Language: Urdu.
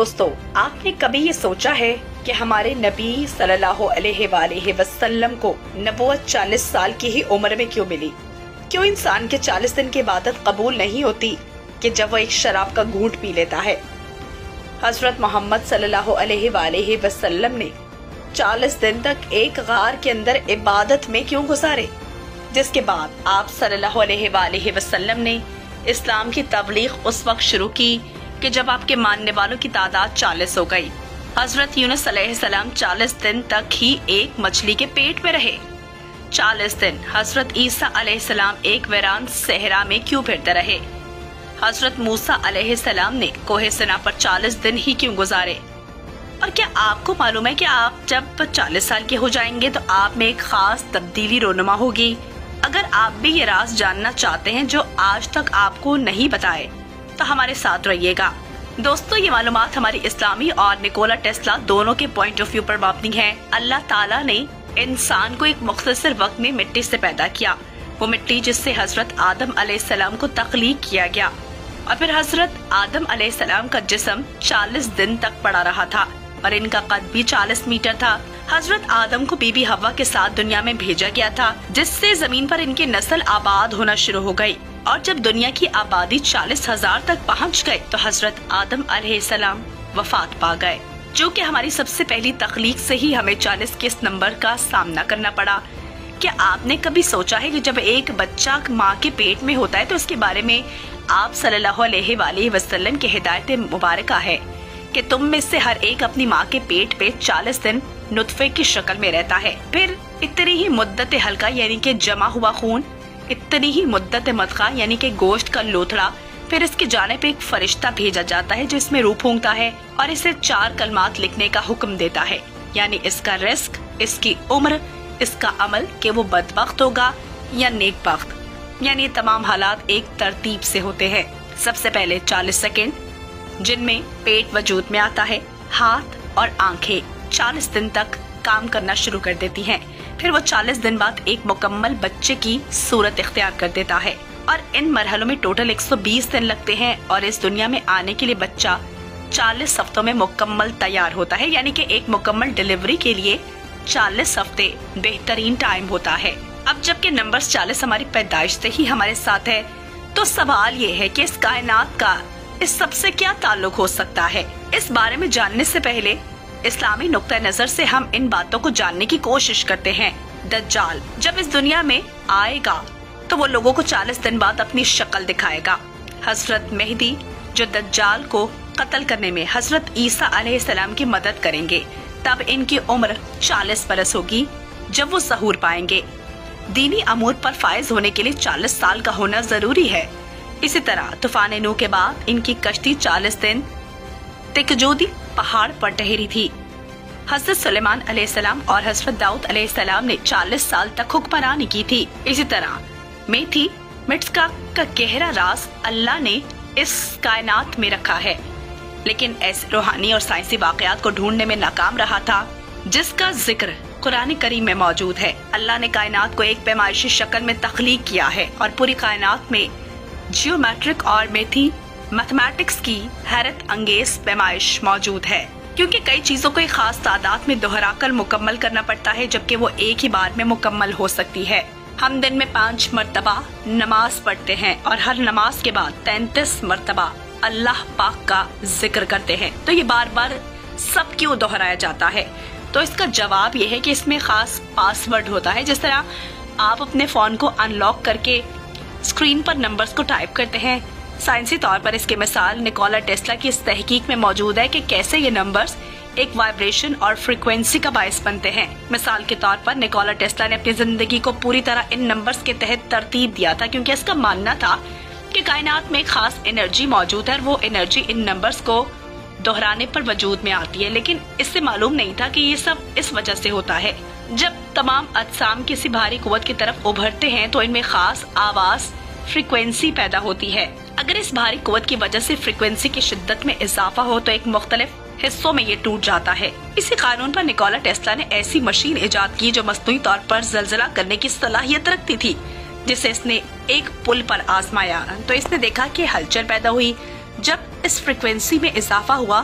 دوستو، آپ نے کبھی یہ سوچا ہے کہ ہمارے نبی صلی اللہ علیہ وآلہ وسلم کو نبوت 40 سال کی ہی عمر میں کیوں ملی؟ کیوں انسان کے 40 دن کی عبادت قبول نہیں ہوتی کہ جب وہ ایک شراب کا گھونٹ پی لیتا ہے؟ حضرت محمد صلی اللہ علیہ وآلہ وسلم نے 40 دن تک ایک غار کے اندر عبادت میں کیوں گزارے، جس کے بعد آپ صلی اللہ علیہ وآلہ وسلم نے اسلام کی تبلیغ اس وقت شروع کی کہ جب آپ کے ماننے والوں کی تعداد 40 ہو گئی۔ حضرت یونس علیہ السلام 40 دن تک ہی ایک مچھلی کے پیٹ میں رہے۔ 40 دن حضرت عیسیٰ علیہ السلام ایک ویران صحرا میں کیوں پھرتے رہے؟ حضرت موسیٰ علیہ السلام نے کوہ سنا پر 40 دن ہی کیوں گزارے؟ اور کیا آپ کو معلوم ہے کہ آپ جب 40 سال کے ہو جائیں گے تو آپ میں ایک خاص تبدیلی رونما ہوگی؟ اگر آپ بھی یہ راز جاننا چاہتے ہیں جو آج تک آپ کو نہیں بتائے تو ہمارے ساتھ رہیے گا۔ دوستو، یہ معلومات ہماری اسلامی اور نکولا ٹیسلا دونوں کے پوائنٹ آف ویو پر مبنی ہے۔ اللہ تعالیٰ نے انسان کو ایک مختصر وقت میں مٹی سے پیدا کیا، وہ مٹی جس سے حضرت آدم علیہ السلام کو تخلیق کیا گیا، اور پھر حضرت آدم علیہ السلام کا جسم 40 دن تک پڑا رہا تھا اور ان کا قد بھی 40 میٹر تھا۔ حضرت آدم کو بی بی حوا کے ساتھ دنیا میں بھیجا گیا تھا، جس سے زمین پر ان کی نسل آباد ہونا شروع ہو گئی، اور جب دنیا کی آبادی 40,000 تک پہنچ گئی تو حضرت آدم علیہ السلام وفات پا گئے۔ جو کہ ہماری سب سے پہلی تخلیق سے ہی ہمیں 40 کے اس نمبر کا سامنا کرنا پڑا۔ کیا آپ نے کبھی سوچا ہے کہ جب ایک بچہ ماں کے پیٹ میں ہوتا ہے تو اس کے بارے میں آپ صلی اللہ علیہ وآلہ وسلم کی ہدایت مبارکہ ہے کہ تم میں سے ہر ایک اپنی ماں کے پیٹ پہ 40 دن نطفے کی شکل میں رہتا ہے، پھر اتنی ہی مدت حلقہ یعنی کہ جمع ہوا خون، اتنی ہی مدت مدغہ یعنی کہ گوشت کا لوتھڑا، پھر اس کی جانب پہ ایک فرشتہ بھیجا جاتا ہے جو اس میں روح پھونکتا ہے اور اسے 4 کلمات لکھنے کا حکم دیتا ہے، یعنی اس کا رزق، اس کی عمر، اس کا عمل کہ وہ بدبخت ہوگا یا نیک بخت، یعنی یہ تمام حالات ایک ترتیب سے ہوتے ہیں۔ سب سے پہلے 40 سیکنڈ جن میں پیٹ وجود میں آتا ہے، ہاتھ اور آنکھیں 40 دن تک کام کرنا شروع کر دیتی ہیں، پھر وہ 40 دن بعد ایک مکمل بچے کی صورت اختیار کر دیتا ہے، اور ان مرحلوں میں ٹوٹل 120 دن لگتے ہیں، اور اس دنیا میں آنے کے لیے بچہ 40 ہفتوں میں مکمل تیار ہوتا ہے، یعنی کہ ایک مکمل ڈیلیوری کے لیے 40 ہفتے بہترین ٹائم ہوتا ہے۔ اب جبکہ نمبر 40 ہماری پیدائش سے ہی ہمارے ساتھ ہے تو سوال یہ ہے کہ اس کائنات کا اس سب سے کیا تعلق ہو سکتا ہے؟ اس بارے میں جاننے سے پہلے اسلامی نقطہ نظر سے ہم ان باتوں کو جاننے کی کوشش کرتے ہیں۔ دجال جب اس دنیا میں آئے گا تو وہ لوگوں کو 40 دن بعد اپنی شکل دکھائے گا۔ حضرت مہدی جو دجال کو قتل کرنے میں حضرت عیسیٰ علیہ السلام کی مدد کریں گے، تب ان کی عمر 40 برس ہوگی جب وہ ظہور پائیں گے۔ دینی امور پر فائز ہونے کے لیے 40 سال کا ہونا ضروری ہے۔ اسی طرح طوفان نوح کے بعد ان کی کشتی 40 دن تکجودی پہاڑ پر ٹھہری تھی۔ حضرت سلیمان علیہ السلام اور حضرت داؤد علیہ السلام نے 40 سال تک حکمرانی کی تھی۔ اسی طرح میتھی مٹسکا کا گہرا راز اللہ نے اس کائنات میں رکھا ہے، لیکن ایسے روحانی اور سائنسی واقعات کو ڈھونڈنے میں ناکام رہا تھا جس کا ذکر قرآن کریم میں موجود ہے۔ اللہ نے کائنات کو ایک پیمائشی شکل میں تخلیق کیا ہے، اور پوری کائنات میں جیومیٹرک اور میتھمیٹکس کی حیرت انگیز پیمائش موجود ہے، کیونکہ کئی چیزوں کو ایک خاص تعداد میں دہرا کر مکمل کرنا پڑتا ہے جبکہ وہ ایک ہی بار میں مکمل ہو سکتی ہے۔ ہم دن میں 5 مرتبہ نماز پڑھتے ہیں اور ہر نماز کے بعد 33 مرتبہ اللہ پاک کا ذکر کرتے ہیں، تو یہ بار بار سب کیوں دہرایا جاتا ہے؟ تو اس کا جواب یہ ہے کہ اس میں خاص پاس ورڈ ہوتا ہے۔ جس طرح آپ اپنے فون کو ان لاک کر کے اسکرین پر نمبرز کو ٹائپ کرتے ہیں، سائنسی طور پر اس کی مثال نکولا ٹیسلا کی اس تحقیق میں موجود ہے کہ کیسے یہ نمبرز ایک وائبریشن اور فریکوینسی کا باعث بنتے ہیں۔ مثال کے طور پر نکولا ٹیسلا نے اپنی زندگی کو پوری طرح ان نمبرز کے تحت ترتیب دیا تھا، کیونکہ اس کا ماننا تھا کہ کائنات میں ایک خاص انرجی موجود ہے اور وہ انرجی ان نمبرز کو دہرانے پر وجود میں آتی ہے، لیکن اس سے معلوم نہیں تھا کہ یہ سب اس وجہ سے ہوتا ہے۔ جب تمام اجسام کسی بھاری قوت کی طرف ابھرتے ہیں تو ان میں خاص آواز فریکوینسی پیدا ہوتی ہے۔ اگر اس بھاری قوت کی وجہ سے فریکوینسی کی شدت میں اضافہ ہو تو ایک مختلف حصوں میں یہ ٹوٹ جاتا ہے۔ اسی قانون پر نکولا ٹیسلا نے ایسی مشین ایجاد کی جو مصنوعی طور پر زلزلہ کرنے کی صلاحیت رکھتی تھی، جسے اس نے ایک پل پر آزمایا تو اس نے دیکھا کہ ہلچل پیدا ہوئی۔ جب اس فریکوینسی میں اضافہ ہوا